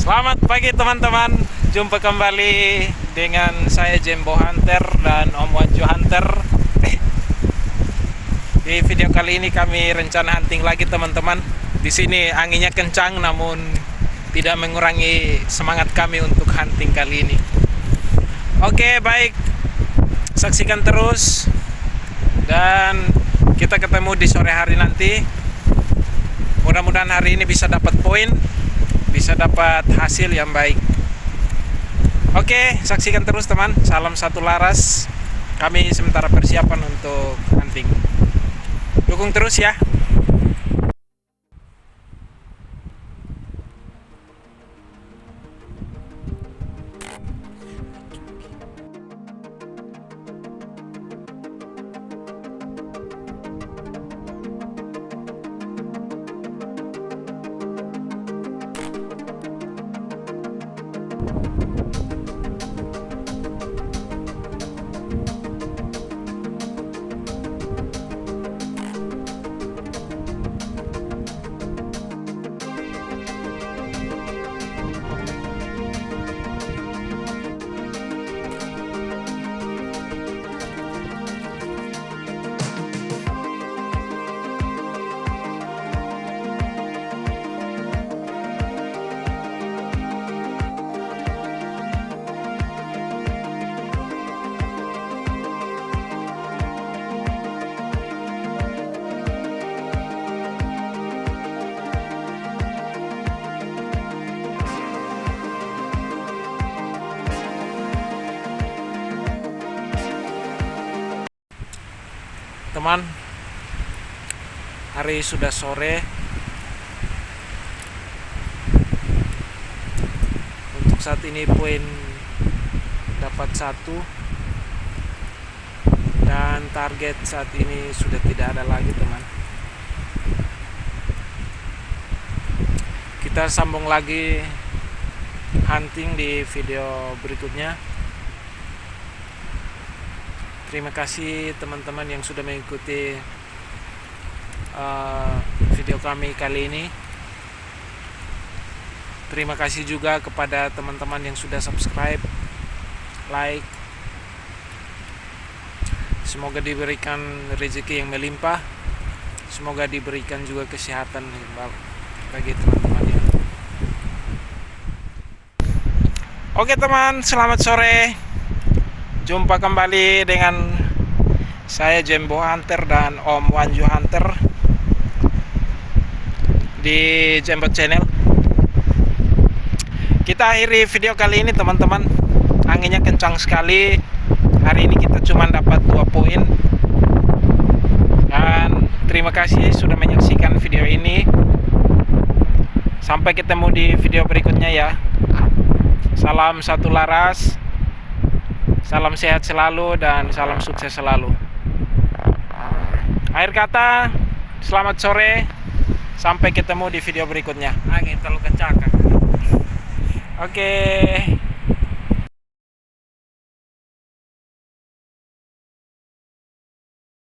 Selamat pagi teman-teman. Jumpa kembali dengan saya Jembo Hunter dan Om Wanju Hunter. Di video kali ini kami rencana hunting lagi teman-teman. Di sini anginnya kencang namun tidak mengurangi semangat kami untuk hunting kali ini. Oke, baik. Saksikan terus dan kita ketemu di sore hari nanti. Mudah-mudahan hari ini bisa dapat poin, bisa dapat hasil yang baik. Oke, saksikan terus teman. Salam satu laras. Kami sementara persiapan untuk hunting. Dukung terus ya. Teman, hari sudah sore. Untuk saat ini poin dapat 1 dan target saat ini sudah tidak ada lagi teman. Kita sambung lagi hunting di video berikutnya. Terima kasih teman-teman yang sudah mengikuti video kami kali ini. Terima kasih juga kepada teman-teman yang sudah subscribe, like. Semoga diberikan rezeki yang melimpah. Semoga diberikan juga kesehatan bagi teman-teman. Oke teman, selamat sore. Jumpa kembali dengan saya Jembo Hunter dan Om Wanju Hunter di Jembo Channel. Kita akhiri video kali ini teman-teman. Anginnya kencang sekali. Hari ini kita cuma dapat 2 poin. Dan terima kasih sudah menyaksikan video ini. Sampai ketemu di video berikutnya ya. Salam satu laras. Salam sehat selalu dan salam sukses selalu. Akhir kata, selamat sore. Sampai ketemu di video berikutnya. Angin terlalu kencang. Oke.